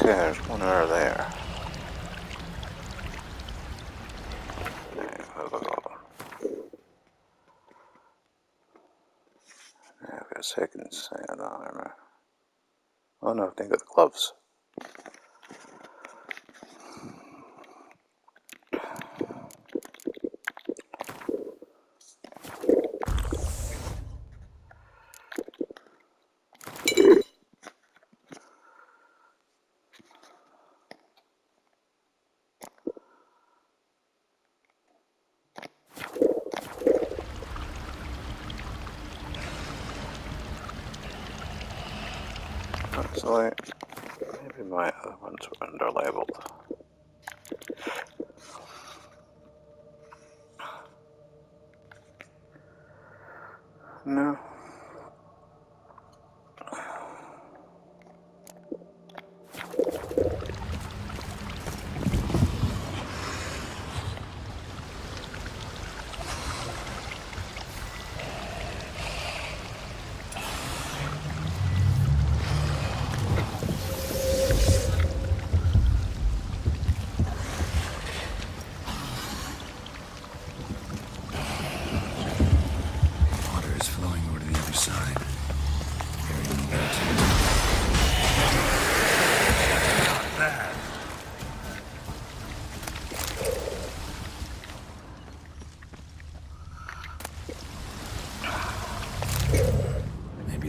Okay, there's one over there. I've got second sand armor. Oh no, I think I've got the gloves. Actually, maybe my other ones were underlabeled. No.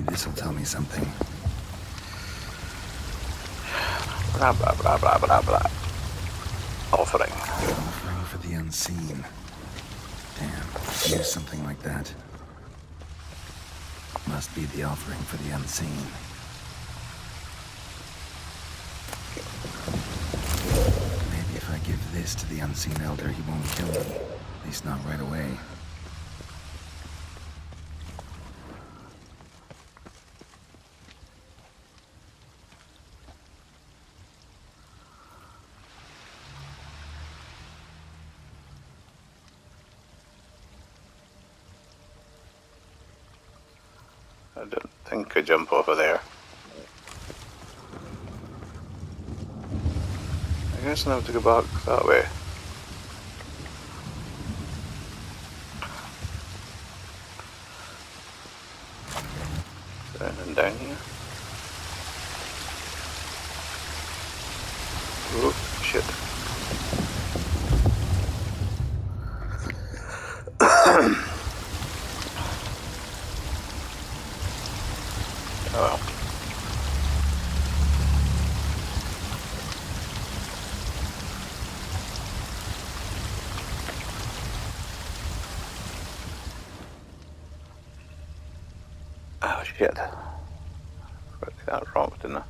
This'll tell me something. Blah blah blah blah blah blah. Offering. Offering for the unseen. Damn, use something like that. Must be the offering for the unseen. Maybe if I give this to the unseen elder, he won't kill me. At least not right away. I don't think I could jump over there. I guess I'll have to go back that way. Is there anything down here? Oh, shit. Oh well. Oh shit. I got wrong, didn't I?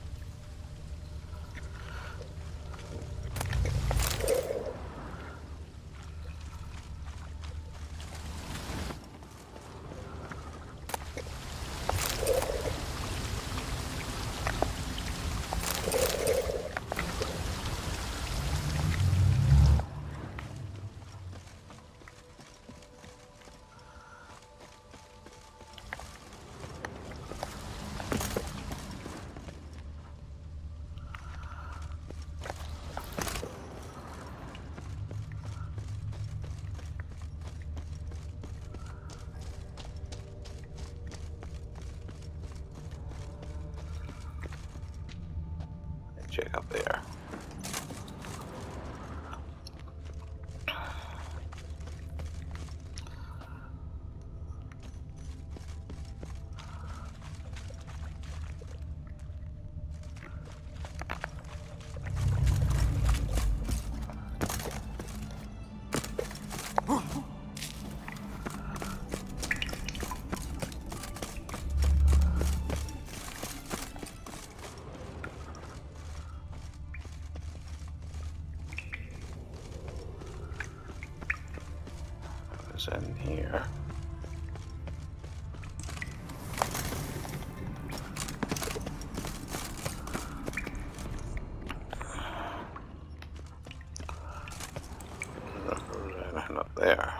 Check up there. What's in here? Nothing up there.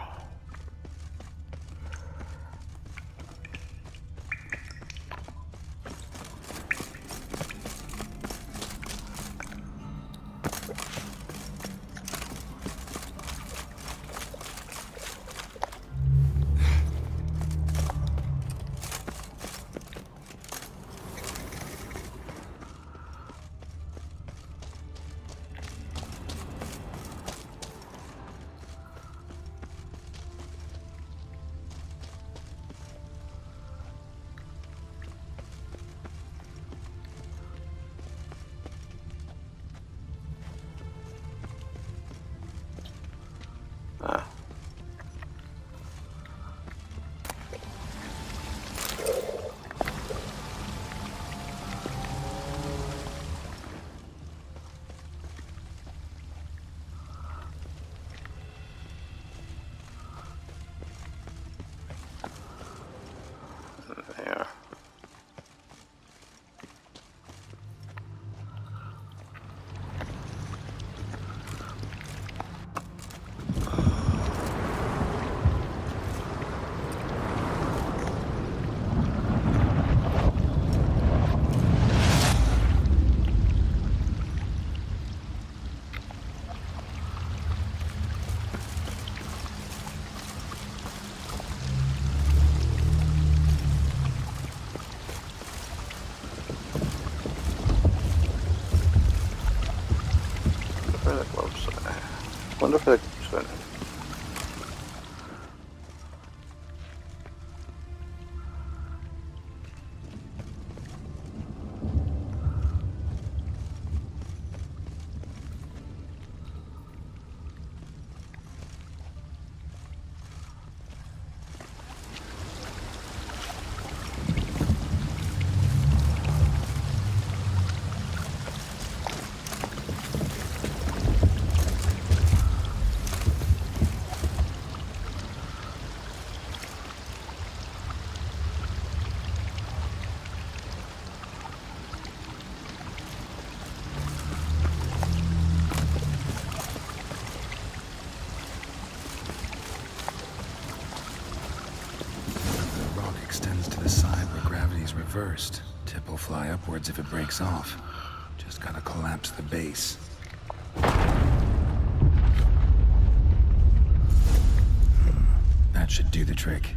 wonder if they keep spinning. Extends to the side where gravity's reversed. Tip will fly upwards if it breaks off. Just gotta collapse the base. That should do the trick.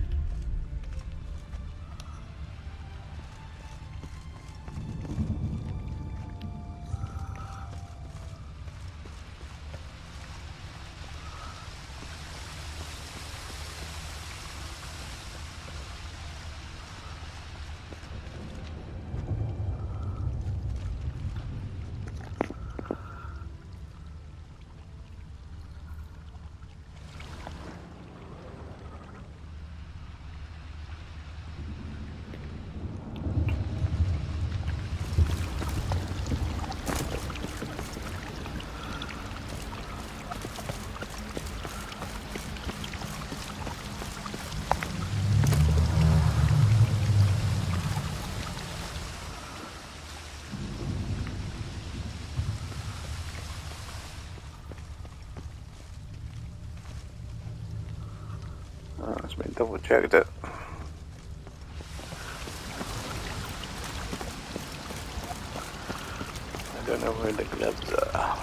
Let's double check that. I don't know where the gloves are.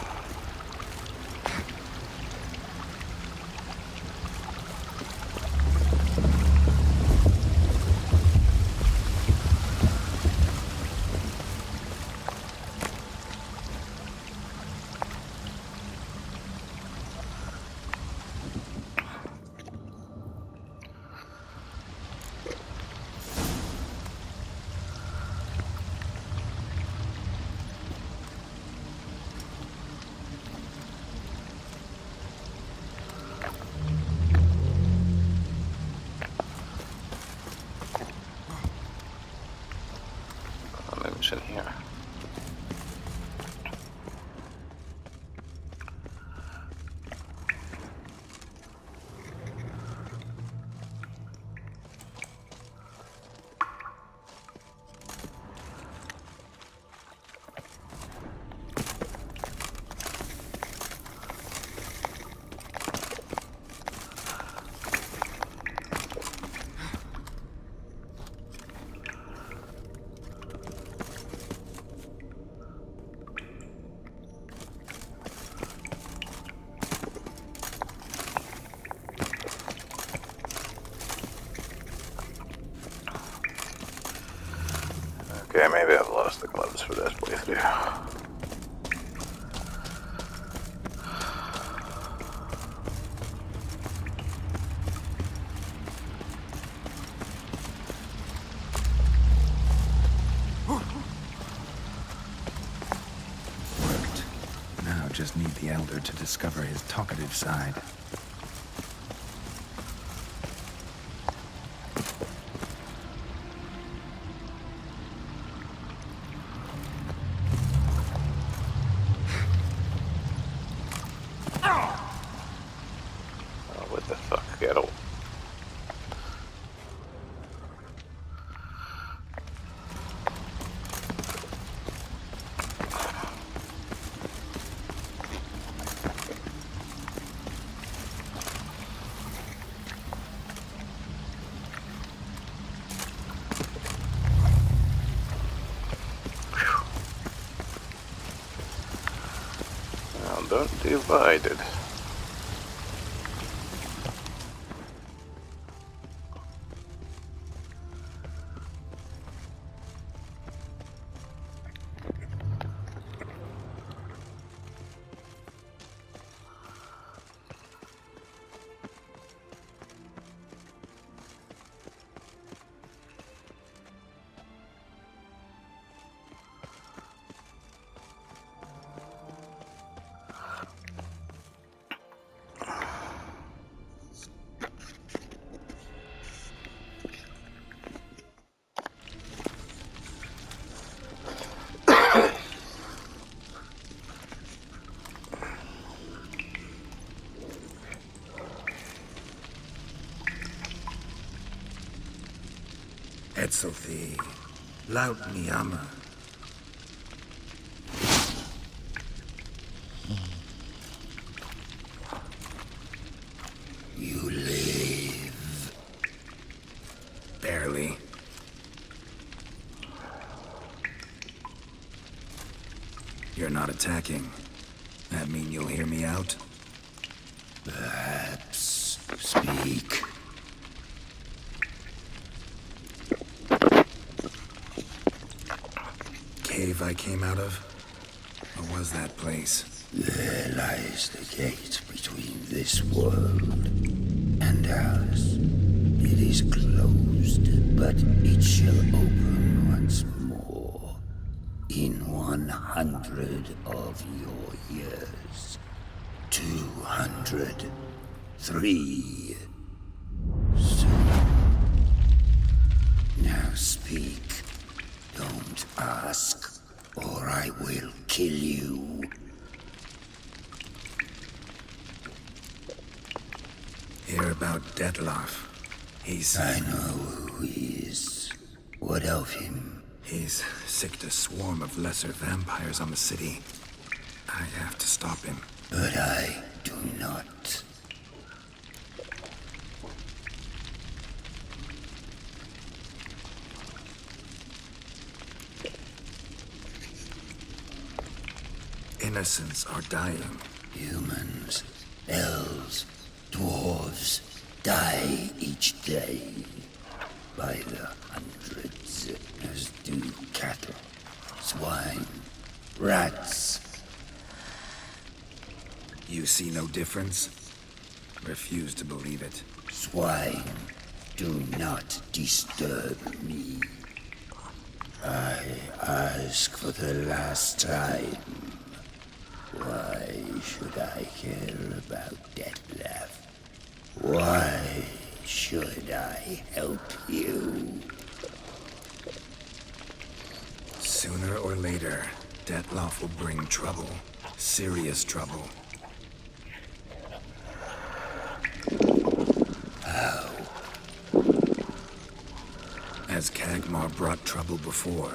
Maybe it's in here. Okay, maybe I've lost the gloves for this playthrough. Worked. Now just need the Elder to discover his talkative side. Oh, what the fuck? Get out. Now, don't divide it. Etzel thee. Laut mi ama. You live. Barely. You're not attacking. That mean you'll hear me out? Perhaps speak. Cave I came out of? Or was that place? There lies the gate between this world and ours. It is closed, but it shall open once more in 100 of your years. 200. 3. Soon. Now speak. Don't ask, or I will kill you. Hear about Dettlaff. I know who he is. What of him? He's sicked a swarm of lesser vampires on the city. I have to stop him. But I do not. Innocents are dying. Humans, elves, dwarves die each day. By the hundreds, as do cattle, swine, rats. You see no difference? Refuse to believe it. Swine, do not disturb me. I ask for the last time. Why should I care about Dettlaff? Why should I help you? Sooner or later, Dettlaff will bring trouble. Serious trouble. How? As Kagmar brought trouble before.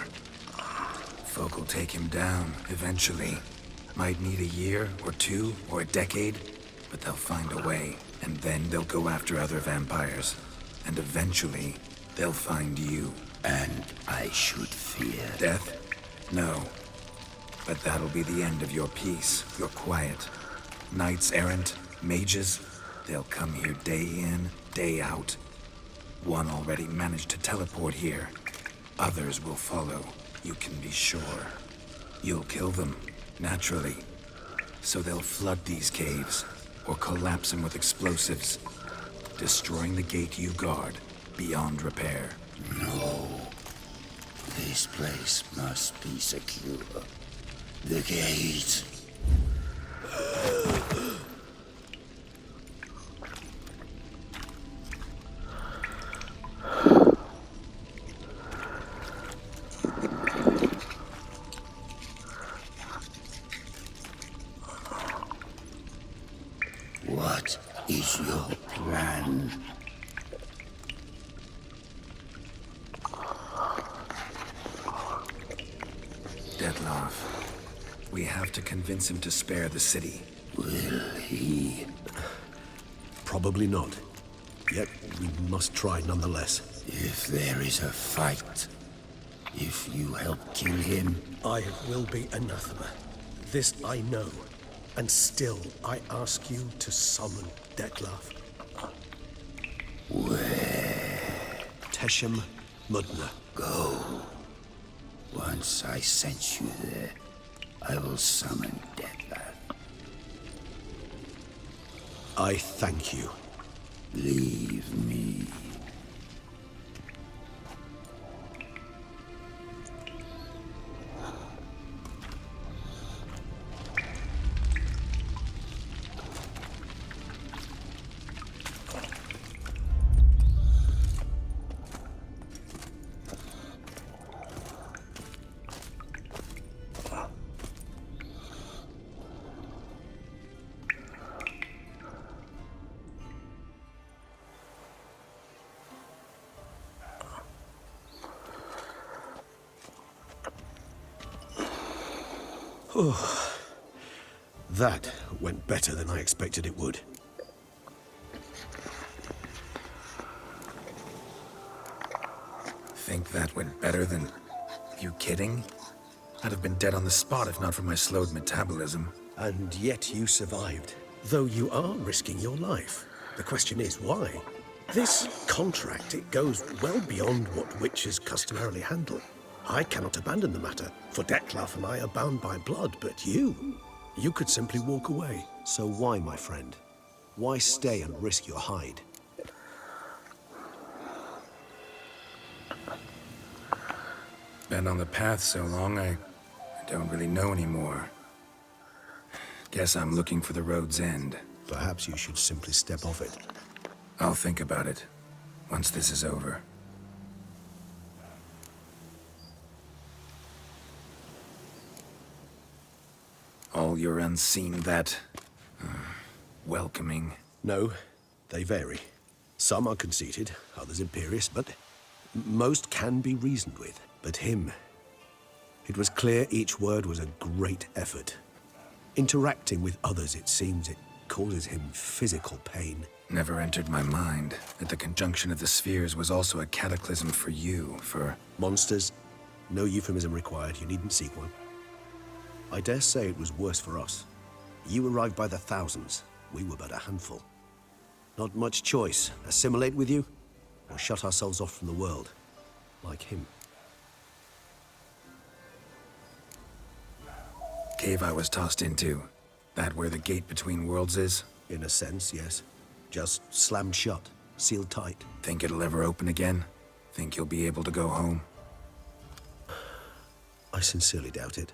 Folk will take him down, eventually. Might need a year, or 2, or a decade, but they'll find a way. And then they'll go after other vampires. And eventually, they'll find you. And I should fear Death? No. But that'll be the end of your peace, your quiet. Knights errant, mages, they'll come here day in, day out. One already managed to teleport here. Others will follow, you can be sure. You'll kill them, naturally. So they'll flood these caves, or collapse them with explosives, destroying the gate you guard beyond repair. No. This place must be secure. The gate. What is your plan? Dettlaff. We have to convince him to spare the city. Will he? Probably not. Yet we must try nonetheless. If there is a fight, if you help kill him, I will be anathema. This I know. And still, I ask you to summon Dettlaff. where? Teshem Mudna. Go. Once I sense you there, I will summon Dettlaff. I thank you. Leave me. That went better than I expected it would. Think that went better than... You kidding? I'd have been dead on the spot if not for my slowed metabolism. And yet you survived, though you are risking your life. The question is, why? This contract, it goes well beyond what witches customarily handle. I cannot abandon the matter, for Dettlaff and I are bound by blood, but you could simply walk away. So why, my friend? Why stay and risk your hide? Been on the path so long, I don't really know anymore. Guess I'm looking for the road's end. Perhaps you should simply step off it. I'll think about it once this is over. All your unseen that... welcoming. No, they vary. Some are conceited, others imperious, but most can be reasoned with. But him, it was clear each word was a great effort. Interacting with others, it seems, it causes him physical pain. Never entered my mind that the conjunction of the spheres was also a cataclysm for you, for... Monsters, no euphemism required, you needn't seek one. I dare say it was worse for us. You arrived by the thousands, we were but a handful. Not much choice, assimilate with you, or shut ourselves off from the world, like him. Cave I was tossed into. That where the gate between worlds is? In a sense, yes. Just slammed shut, sealed tight. Think it'll ever open again? Think you'll be able to go home? I sincerely doubt it.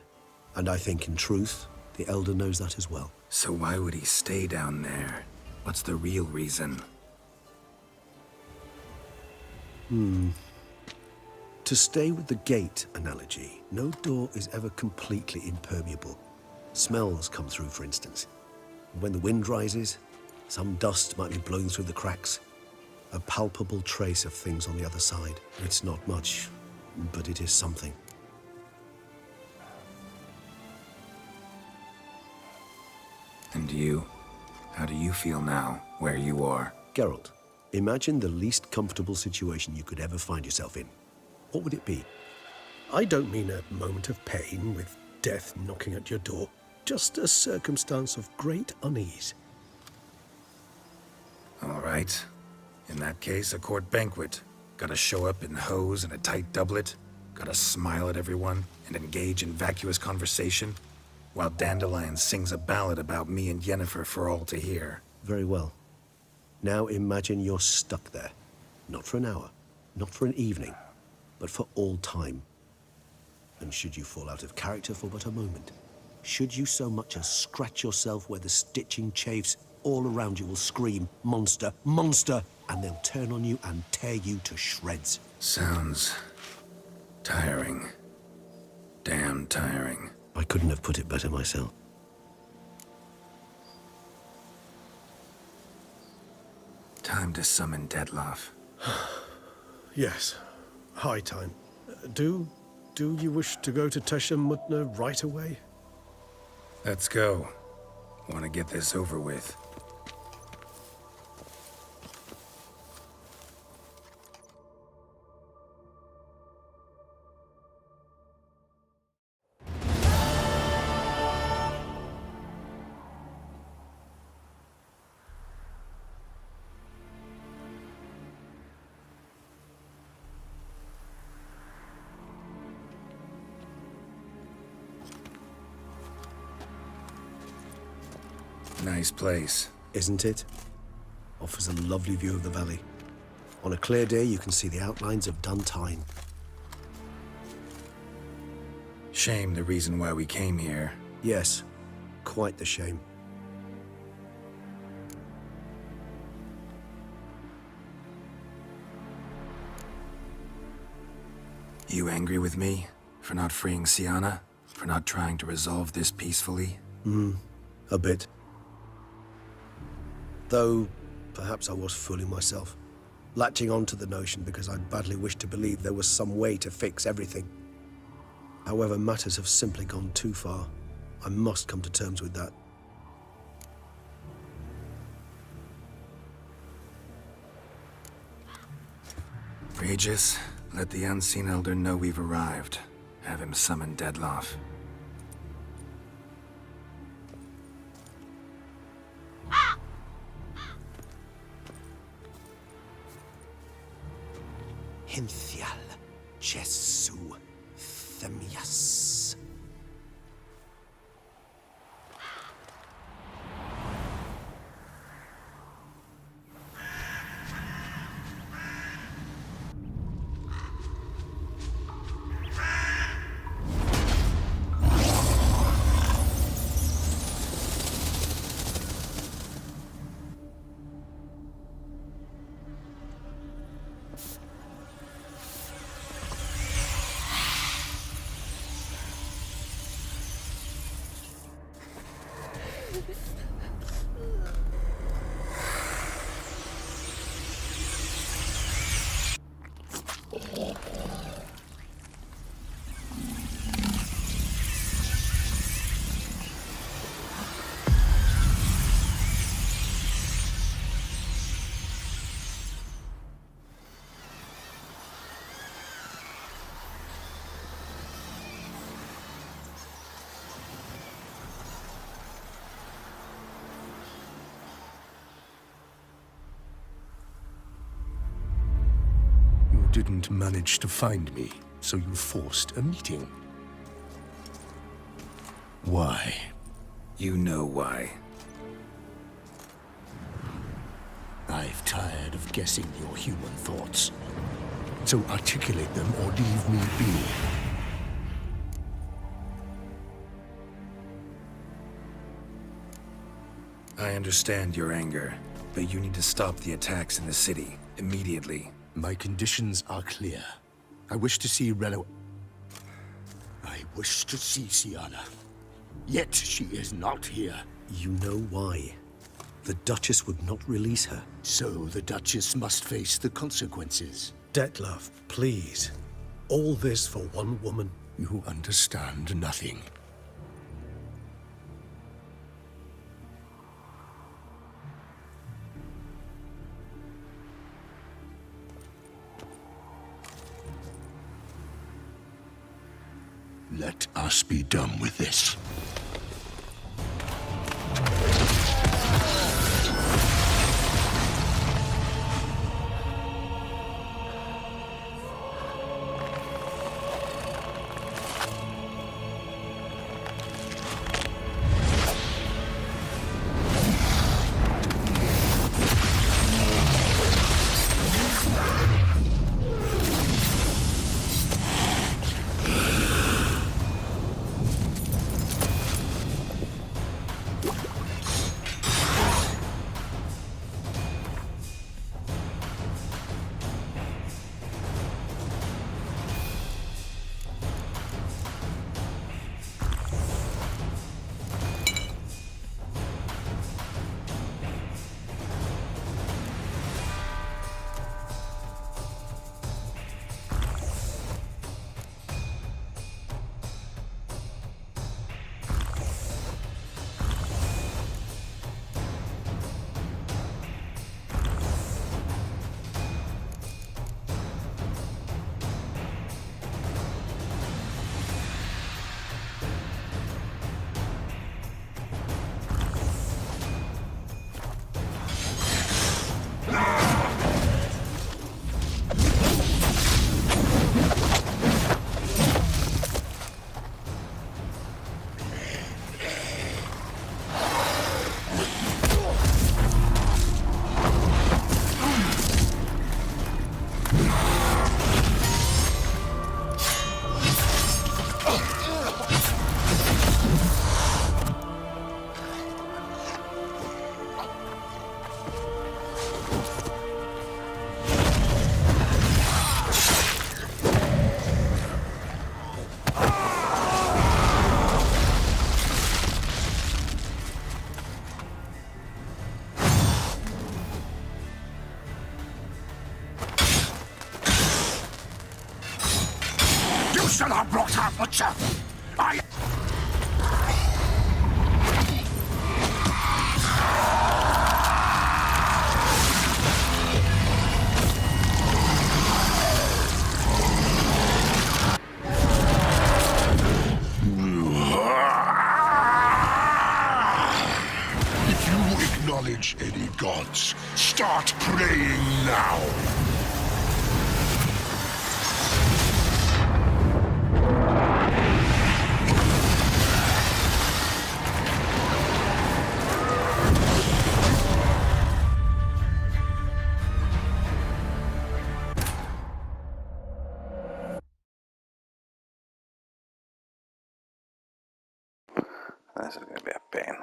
And I think, in truth, the Elder knows that as well. So why would he stay down there? What's the real reason? To stay with the gate analogy, no door is ever completely impermeable. Smells come through, for instance. When the wind rises, some dust might be blown through the cracks. A palpable trace of things on the other side. It's not much, but it is something. And you? How do you feel now, where you are? Geralt, imagine the least comfortable situation you could ever find yourself in. What would it be? I don't mean a moment of pain with death knocking at your door. Just a circumstance of great unease. All right. In that case, a court banquet. Gotta show up in hose and a tight doublet. Gotta smile at everyone and engage in vacuous conversation. While Dandelion sings a ballad about me and Yennefer for all to hear. Very well. Now imagine you're stuck there. Not for an hour, not for an evening, but for all time. And should you fall out of character for but a moment, should you so much as scratch yourself where the stitching chafes, all around you will scream, "Monster, monster!" and they'll turn on you and tear you to shreds. Sounds... tiring. Damn tiring. I couldn't have put it better myself. Time to summon Dettlaff. Yes, high time. Do you wish to go to Tesha Mutna right away? Let's go. Want to get this over with. Nice place. Isn't it? Offers a lovely view of the valley. On a clear day, you can see the outlines of Duntine. Shame the reason why we came here. Yes, quite the shame. You angry with me? For not freeing Sienna? For not trying to resolve this peacefully? A bit. Though, perhaps I was fooling myself. Latching on to the notion because I badly wished to believe there was some way to fix everything. However, matters have simply gone too far. I must come to terms with that. Regis, let the Unseen Elder know we've arrived. Have him summon Deadloff. Hinthial Jesu Themias. You didn't manage to find me, so you forced a meeting. Why? You know why. I've tired of guessing your human thoughts. So articulate them or leave me be. I understand your anger, but you need to stop the attacks in the city, immediately. My conditions are clear. I wish to see Relo... I wish to see Siana. Yet she is not here. You know why. The Duchess would not release her. So the Duchess must face the consequences. Detlef, please. All this for one woman? You understand nothing. Let us be done with this. You shall have brought her butcher! I... gods, start praying now! This is going to be a pain.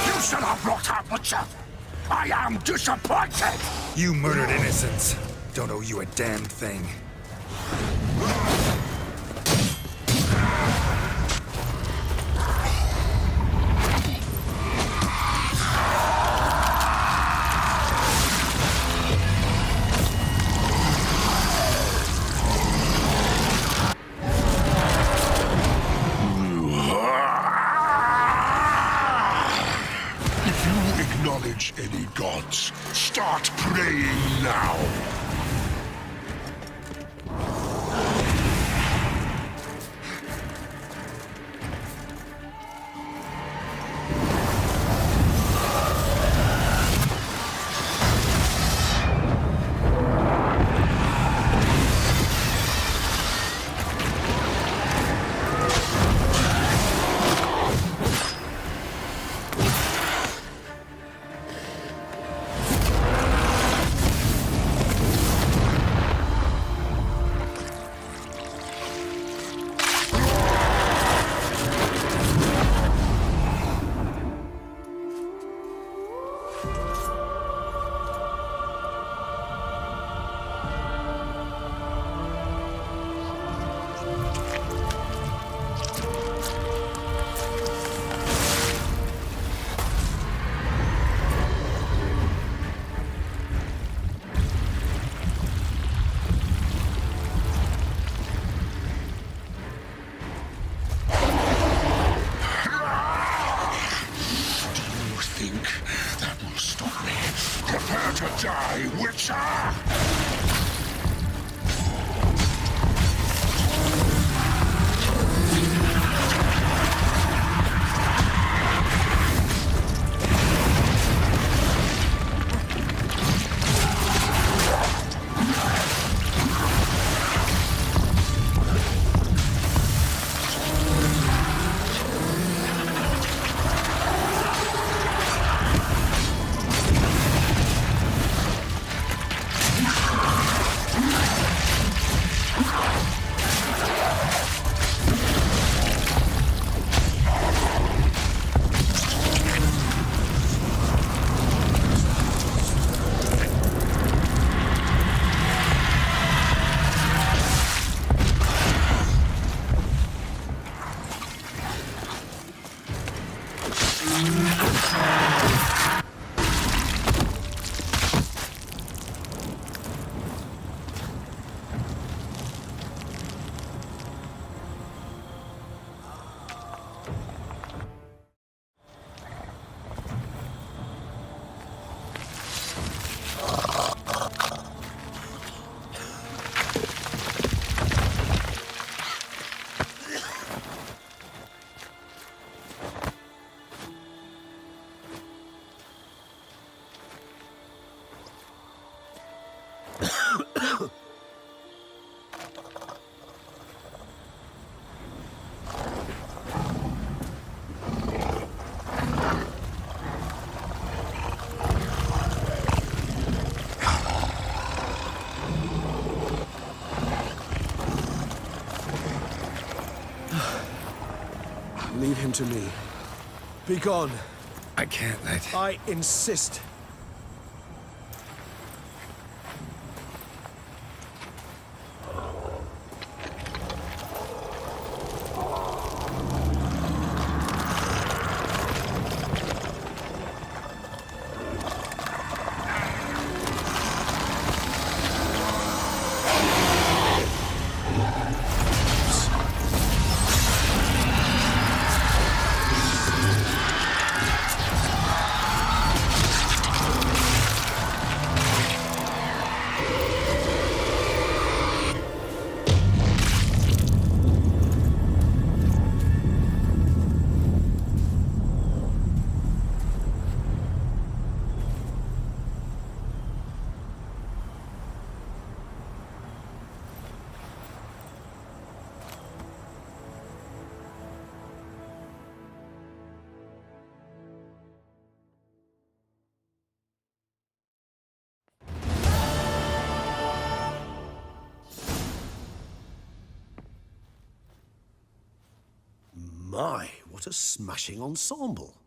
You should have brought up Butcher! I am disappointed! You murdered innocents. Don't owe you a damn thing. If you acknowledge any gods, start praying now! That will stop me. Prepare to die, Witcher! Leave him to me. Be gone. I can't let... I insist. My, what a smashing ensemble.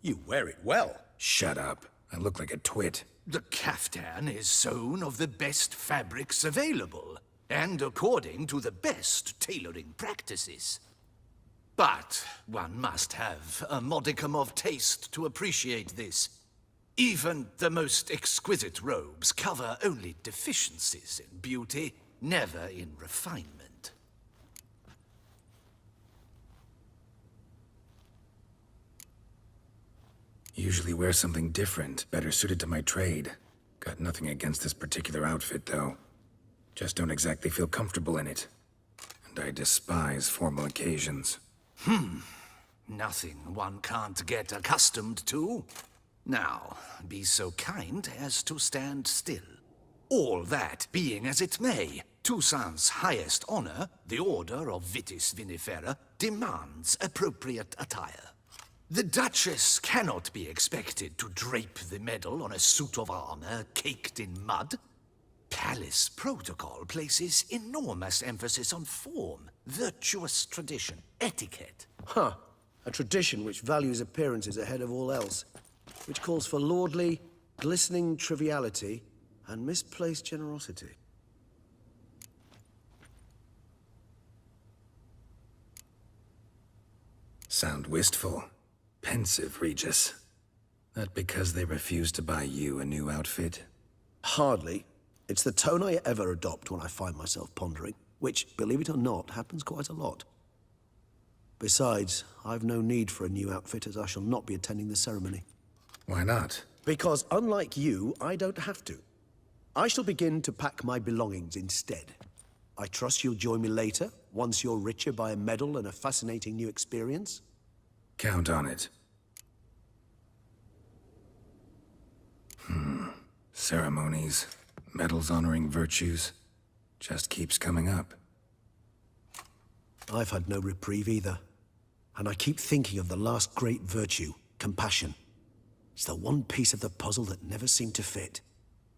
You wear it well. Shut up. I look like a twit. The caftan is sewn of the best fabrics available, and according to the best tailoring practices. But one must have a modicum of taste to appreciate this. Even the most exquisite robes cover only deficiencies in beauty, never in refinement. Usually wear something different, better suited to my trade. Got nothing against this particular outfit, though. Just don't exactly feel comfortable in it. And I despise formal occasions. Nothing one can't get accustomed to. Now, be so kind as to stand still. All that being as it may, Toussaint's highest honor, the Order of Vitis Vinifera, demands appropriate attire. The Duchess cannot be expected to drape the medal on a suit of armor caked in mud. Palace protocol places enormous emphasis on form, virtuous tradition, etiquette. Huh. A tradition which values appearances ahead of all else. Which calls for lordly, glistening triviality and misplaced generosity. Sound wistful. Pensive, Regis. That because they refuse to buy you a new outfit? Hardly. It's the tone I ever adopt when I find myself pondering, which, believe it or not, happens quite a lot. Besides, I've no need for a new outfit as I shall not be attending the ceremony. Why not? Because unlike you, I don't have to. I shall begin to pack my belongings instead. I trust you'll join me later, once you're richer by a medal and a fascinating new experience? Count on it. Ceremonies, medals honoring virtues, just keeps coming up. I've had no reprieve either. And I keep thinking of the last great virtue, compassion. It's the one piece of the puzzle that never seemed to fit.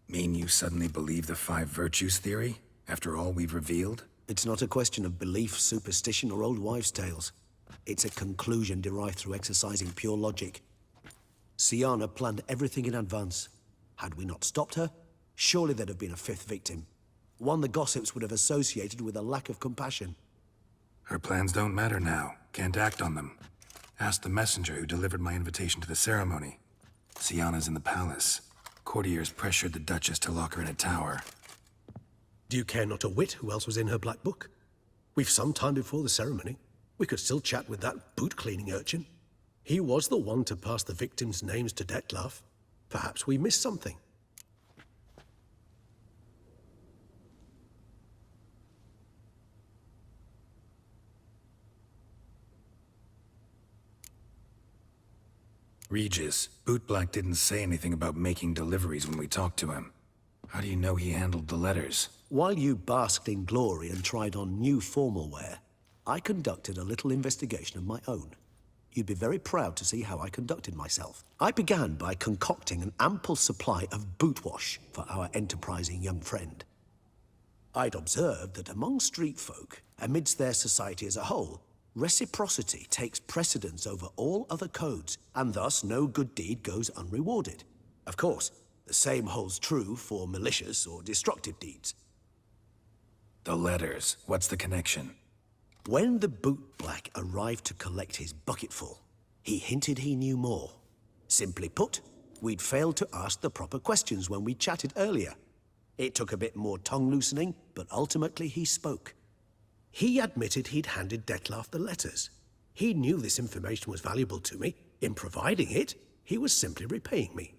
Mean you suddenly believe the 5 virtues theory, after all we've revealed? It's not a question of belief, superstition, or old wives' tales. It's a conclusion derived through exercising pure logic. Siana planned everything in advance. Had we not stopped her, surely there'd have been a 5th victim. One the gossips would have associated with a lack of compassion. Her plans don't matter now. Can't act on them. Ask the messenger who delivered my invitation to the ceremony. Siana's in the palace. Courtiers pressured the Duchess to lock her in a tower. Do you care not a whit who else was in her black book? We've some time before the ceremony. We could still chat with that boot-cleaning urchin. He was the one to pass the victims' names to Detlef. Perhaps we missed something. Regis, Bootblack didn't say anything about making deliveries when we talked to him. How do you know he handled the letters? While you basked in glory and tried on new formal wear, I conducted a little investigation of my own. You'd be very proud to see how I conducted myself. I began by concocting an ample supply of boot wash for our enterprising young friend. I'd observed that among street folk, amidst their society as a whole, reciprocity takes precedence over all other codes, and thus no good deed goes unrewarded. Of course, the same holds true for malicious or destructive deeds. The letters. What's the connection? When the bootblack arrived to collect his bucketful, he hinted he knew more. Simply put, we'd failed to ask the proper questions when we chatted earlier. It took a bit more tongue-loosening, but ultimately he spoke. He admitted he'd handed Detlef the letters. He knew this information was valuable to me. In providing it, he was simply repaying me.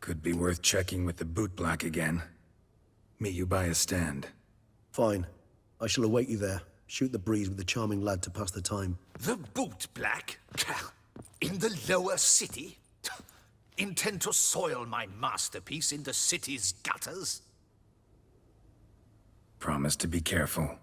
Could be worth checking with the bootblack again. Meet you by a stand. Fine. I shall await you there. Shoot the breeze with the charming lad to pass the time. The bootblack? In the lower city? Intend to soil my masterpiece in the city's gutters? Promise to be careful.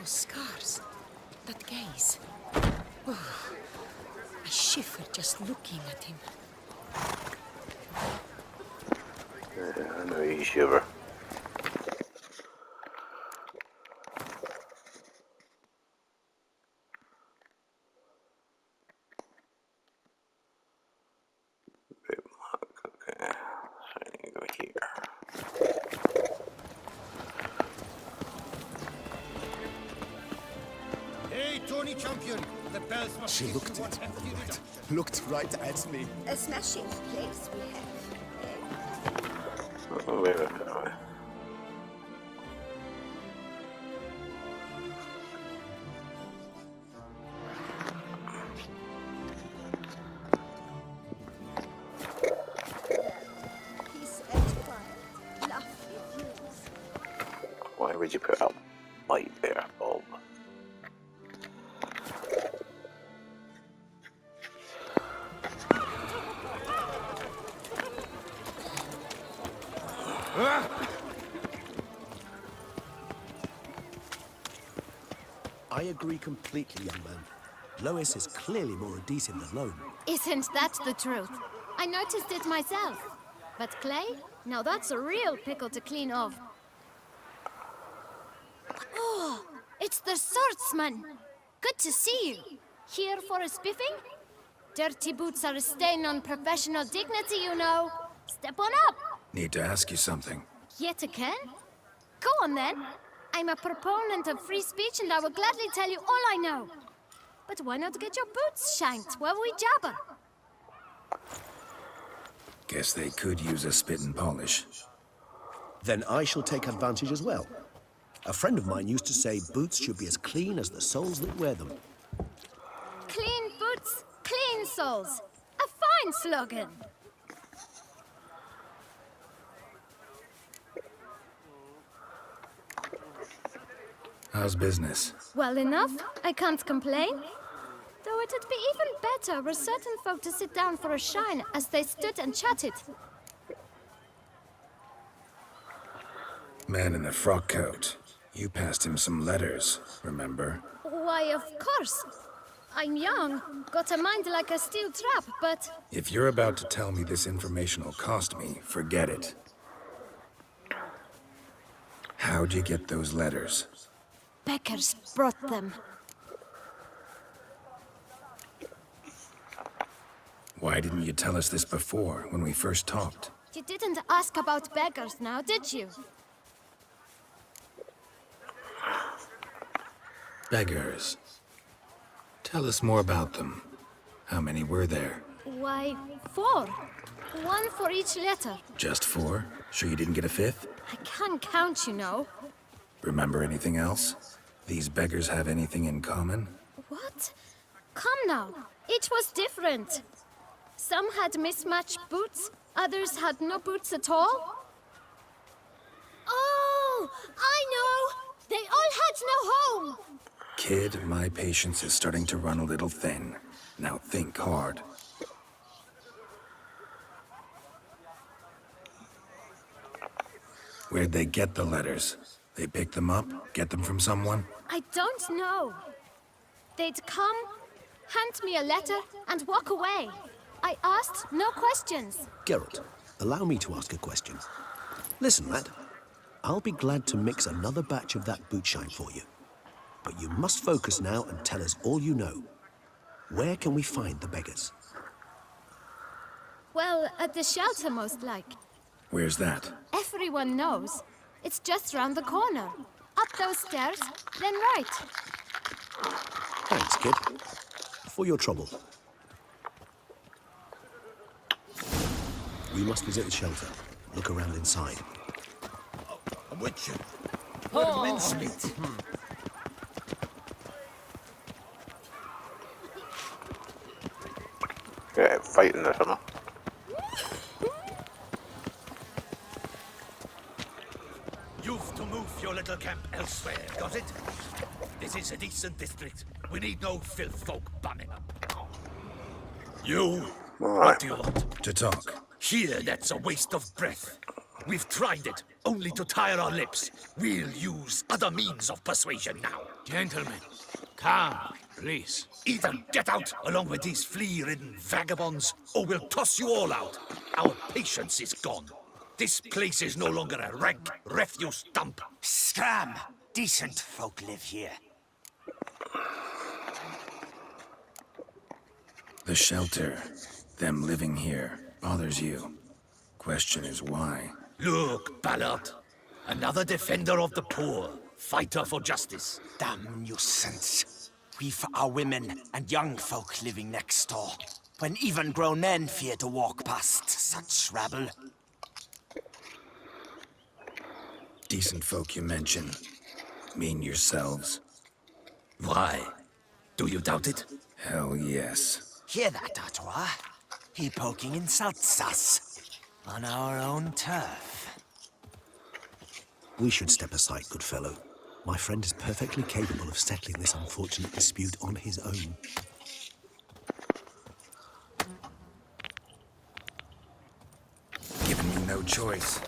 Those scars. That gaze. Oh, I shiver just looking at him. Yeah, I know you shiver. Okay, so I need to go here. Hey, Tony Champion! The bells must She looked it, right. Looked right at me. A smashing place we have. Oh, wait a minute. Peace and quiet. Lovely views. Why would you put a light there, bulb? I agree completely, young man. Lois is clearly more adhesive than loam. Isn't that the truth? I noticed it myself. But clay? Now that's a real pickle to clean off. Oh, it's the swordsman. Good to see you. Here for a spiffing? Dirty boots are a stain on professional dignity, you know. Step on up. Need to ask you something. Yet again? Go on then. I'm a proponent of free speech and I will gladly tell you all I know. But why not get your boots shanked while we jabber? Guess they could use a spit and polish. Then I shall take advantage as well. A friend of mine used to say boots should be as clean as the soles that wear them. Clean boots, clean soles. A fine slogan. How's business? Well enough, I can't complain. Though it'd be even better were certain folk to sit down for a shine as they stood and chatted. Man in the frock coat. You passed him some letters, remember? Why, of course. I'm young, got a mind like a steel trap, but... If you're about to tell me this information will cost me, forget it. How'd you get those letters? Beggars brought them. Why didn't you tell us this before, when we first talked? You didn't ask about beggars now, did you? Beggars. Tell us more about them. How many were there? Why, 4. 1 for each letter. Just 4? Sure you didn't get a 5th? I can't count, you know. Remember anything else? These beggars have anything in common? What? Come now. Each was different. Some had mismatched boots, others had no boots at all. Oh, I know! They all had no home! Kid, my patience is starting to run a little thin. Now think hard. Where'd they get the letters? They pick them up? Get them from someone? I don't know. They'd come, hand me a letter, and walk away. I asked no questions. Geralt, allow me to ask a question. Listen, lad. I'll be glad to mix another batch of that boot shine for you. But you must focus now and tell us all you know. Where can we find the beggars? Well, at the shelter, most like. Where's that? Everyone knows. It's just round the corner. Up those stairs, then right. Thanks, kid. For your trouble. We must visit the shelter. Look around inside. I'm with you. Word mincemeat. Yeah, fighting or something. You've to move your little camp elsewhere, got it? This is a decent district. We need no filth folk bumming up. You? What do you want? To talk. Here, that's a waste of breath. We've tried it. only to tire our lips. We'll use other means of persuasion now. Gentlemen, calm, please. Either get out along with these flea-ridden vagabonds, or we'll toss you all out. Our patience is gone. This place is no longer a rank refuse dump. Scram! Decent folk live here. The shelter, them living here, bothers you. Question is why? Look, Ballard. Another defender of the poor. Fighter for justice. Damn nuisance. We've our women and young folk living next door, when even grown men fear to walk past such rabble. Decent folk you mention. Mean yourselves? Why? Do you doubt it? Hell yes. Hear that, Artois? He poking insults us. On our own turf. We should step aside, good fellow. My friend is perfectly capable of settling this unfortunate dispute on his own. Giving me no choice.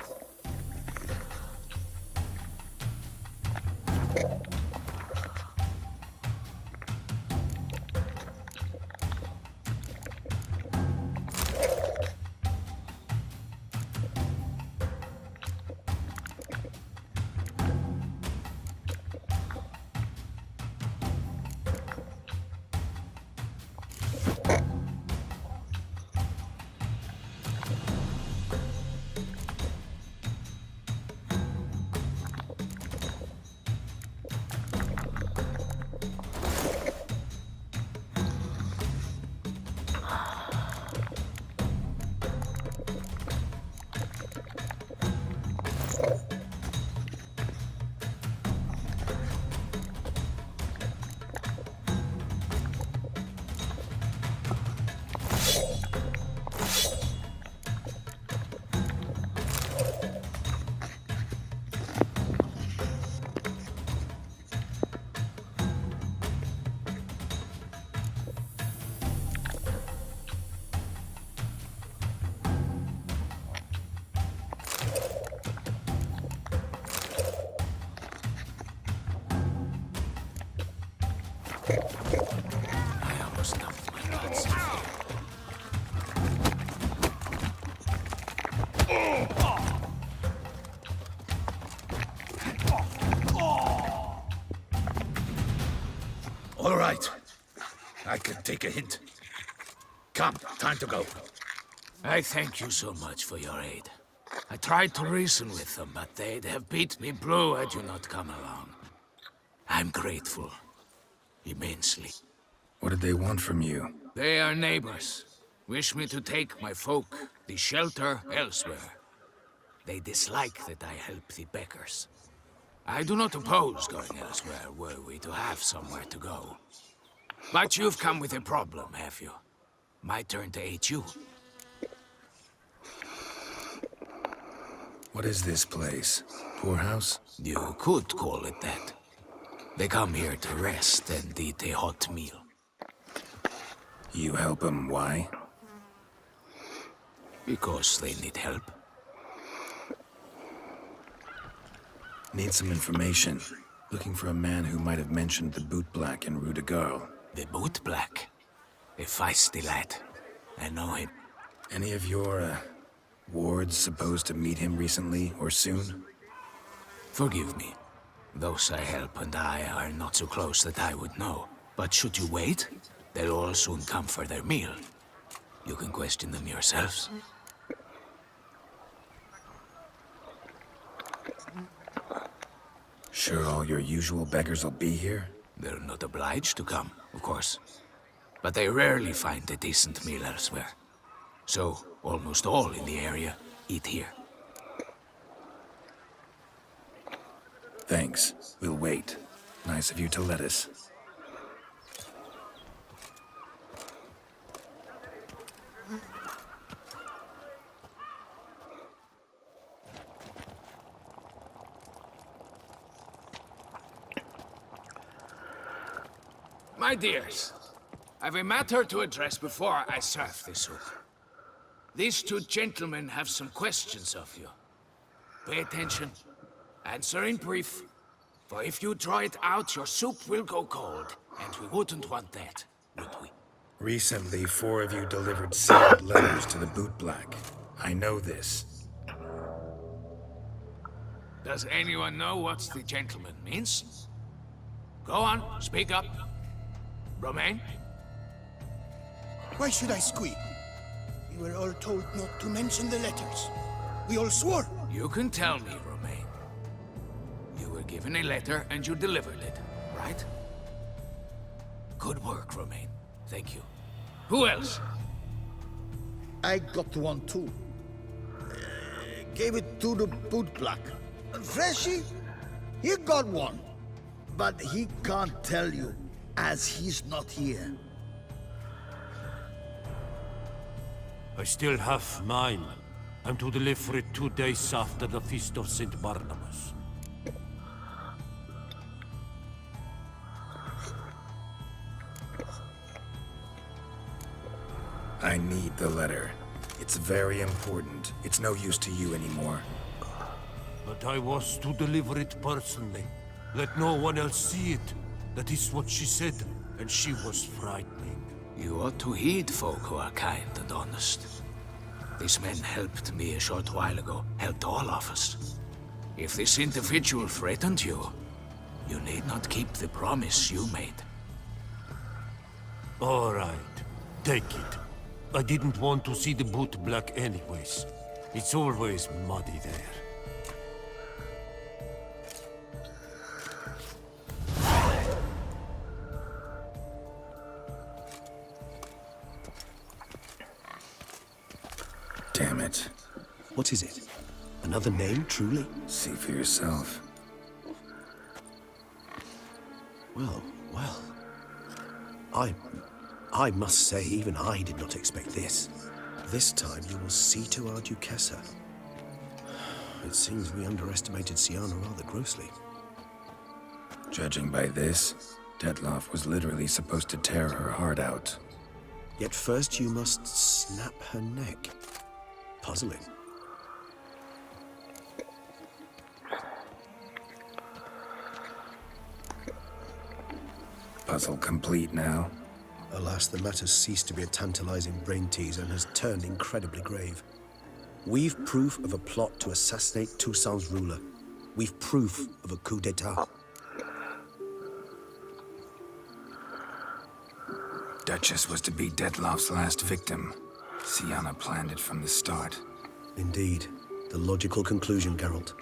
I almost dumped my nuts in here. All right. I can take a hint. Come, time to go. I thank you so much for your aid. I tried to reason with them, but they'd have beat me blue had you not come along. I'm grateful. Immensely. What did they want from you? They are neighbors. Wish me to take my folk, the shelter, elsewhere. They dislike that I help the beggars. I do not oppose going elsewhere, were we to have somewhere to go. But you've come with a problem, have you? My turn to aid you. What is this place? Poorhouse? You could call it that. They come here to rest and eat a hot meal. You help them, why? Because they need help. Need some information. Looking for a man who might have mentioned the boot black in Rue de Garl. The boot black? A feisty lad. I know him. Any of your, wards supposed to meet him recently or soon? Forgive me. Those I help and I are not so close that I would know. But should you wait, they'll all soon come for their meal. You can question them yourselves. Sure all your usual beggars will be here? They're not obliged to come, of course. But they rarely find a decent meal elsewhere. So, almost all in the area eat here. Thanks. We'll wait. Nice of you to let us. My dears, I've a matter to address before I serve this soup. These two gentlemen have some questions of you. Pay attention. Answer in brief. For if you draw it out, your soup will go cold. And we wouldn't want that, would we? Recently, 4 of you delivered sealed letters to the bootblack. I know this. Does anyone know what the gentleman means? Go on, speak up. Romain? Why should I squeak? We were all told not to mention the letters. We all swore. You can tell me, Romain. You were given a letter and you delivered it, right? Good work, Romain. Thank you. Who else? I got one too. Gave it to the bootblack. Freshie, he got one. But he can't tell you, as he's not here. I still have mine. I'm to deliver it 2 days after the Feast of St. Barnabas. I need the letter. It's very important. It's no use to you anymore. But I was to deliver it personally. Let no one else see it. That is what she said, and she was frightening. You ought to heed folk who are kind and honest. These men helped me a short while ago, helped all of us. If this individual threatened you, you need not keep the promise you made. All right, take it. I didn't want to see the bootblack anyways. It's always muddy there. Damn it. What is it? Another name, truly? See for yourself. Well, well. I must say, even I did not expect this. This time you will see to our Duquesa. It seems we underestimated Siana rather grossly. Judging by this, Detloff was literally supposed to tear her heart out. Yet first you must snap her neck. Puzzling. Puzzle complete now. Alas, the matter ceased to be a tantalizing brain tease and has turned incredibly grave. We've proof of a plot to assassinate Toussaint's ruler. We've proof of a coup d'etat. Duchess was to be Detloff's last victim. Siana planned it from the start. Indeed. The logical conclusion, Geralt.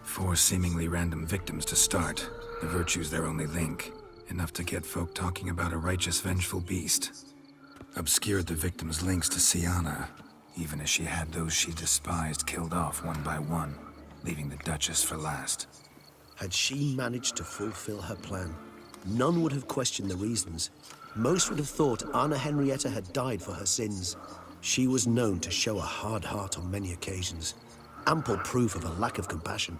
4 seemingly random victims to start. The virtue's their only link. Enough to get folk talking about a righteous, vengeful beast. Obscured the victims' links to Siana, even as she had those she despised killed off one by one, leaving the Duchess for last. Had she managed to fulfill her plan, none would have questioned the reasons. Most would have thought Anna Henrietta had died for her sins. She was known to show a hard heart on many occasions. Ample proof of a lack of compassion.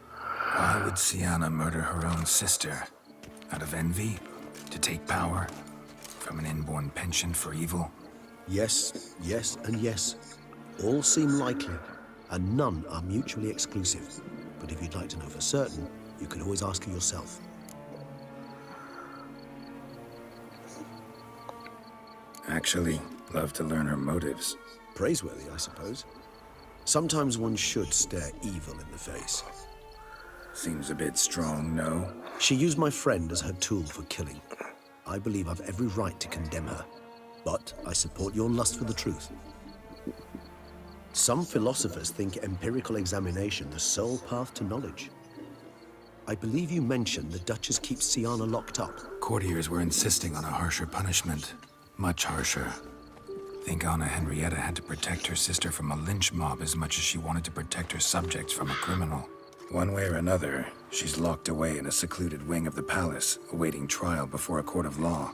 Why would Siana murder her own sister? Out of envy? To take power? From an inborn penchant for evil? Yes, yes, and yes. All seem likely, and none are mutually exclusive. But if you'd like to know for certain, you can always ask her yourself. Actually, love to learn her motives. Praiseworthy, I suppose. Sometimes one should stare evil in the face. Seems a bit strong, no? She used my friend as her tool for killing. I believe I've every right to condemn her. But I support your lust for the truth. Some philosophers think empirical examination the sole path to knowledge. I believe you mentioned the Duchess keeps Siana locked up. Courtiers were insisting on a harsher punishment. Much harsher. Think Anna Henrietta had to protect her sister from a lynch mob as much as she wanted to protect her subjects from a criminal. One way or another, she's locked away in a secluded wing of the palace, awaiting trial before a court of law.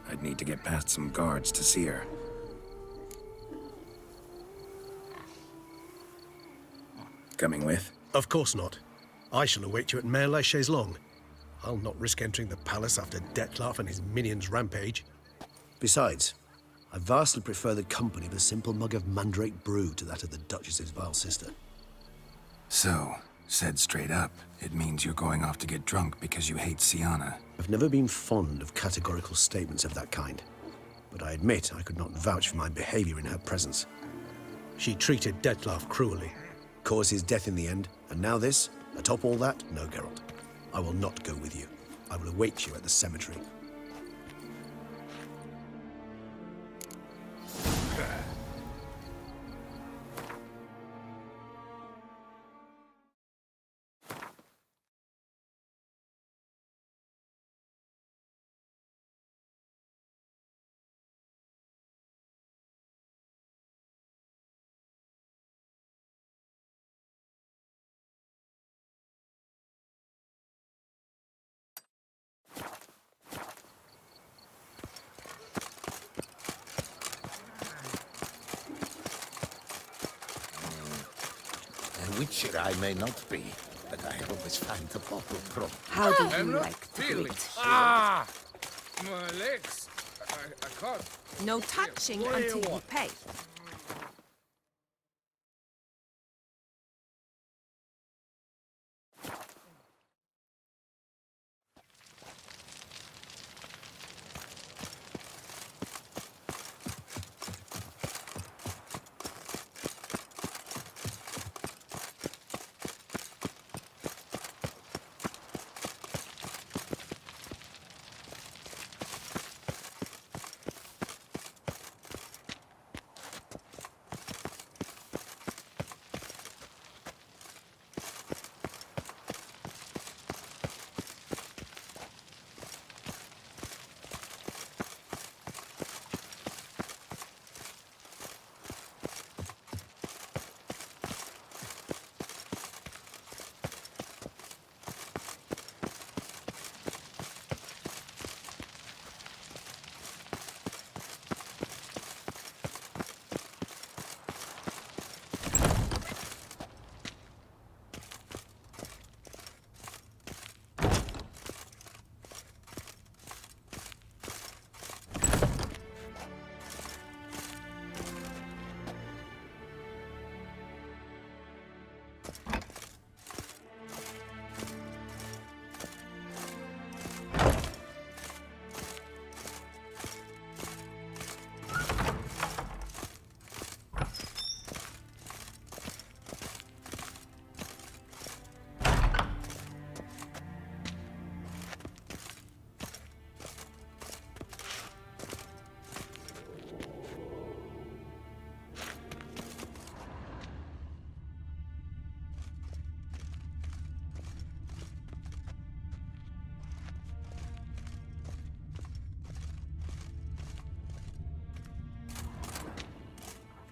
I'd need to get past some guards to see her. Coming with? Of course not. I shall await you at Mare la Chaise-Longue. I'll not risk entering the palace after Detloff and his minions rampage. Besides, I vastly prefer the company of a simple mug of mandrake brew to that of the Duchess's vile sister. So, said straight up, it means you're going off to get drunk because you hate Sienna. I've never been fond of categorical statements of that kind, but I admit I could not vouch for my behavior in her presence. She treated Dettlaff cruelly, caused his death in the end, and now this? Atop all that? No, Geralt. I will not go with you. I will await you at the cemetery. A witcher I may not be, but I always find the bottle prompt. How do I'm you not like to do feeling. it? Ah! My legs. I can't. No touching What do you until you want? pay.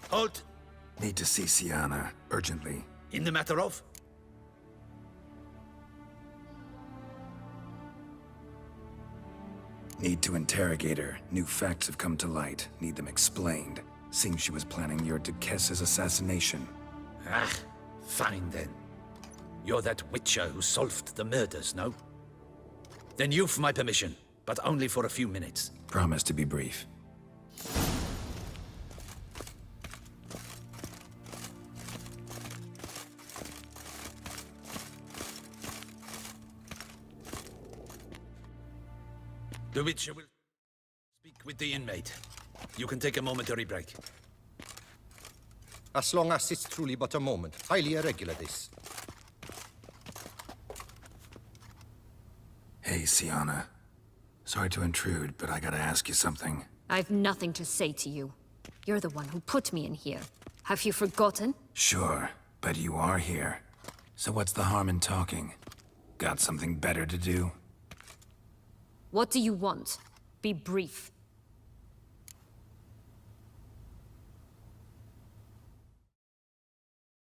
Halt! Need to see Sienna, urgently. In the matter of? Need to interrogate her. New facts have come to light. Need them explained. Seems she was planning your Duquesse's assassination. Ah, fine then. You're that witcher who solved the murders, no? Then you've my permission, but only for a few minutes. Promise to be brief. The witcher will speak with the inmate. You can take a momentary break. As long as it's truly but a moment. Highly irregular, this. Hey, Sienna. Sorry to intrude, but I gotta ask you something. I've nothing to say to you. You're the one who put me in here. Have you forgotten? Sure, but you are here. So what's the harm in talking? Got something better to do? What do you want? Be brief.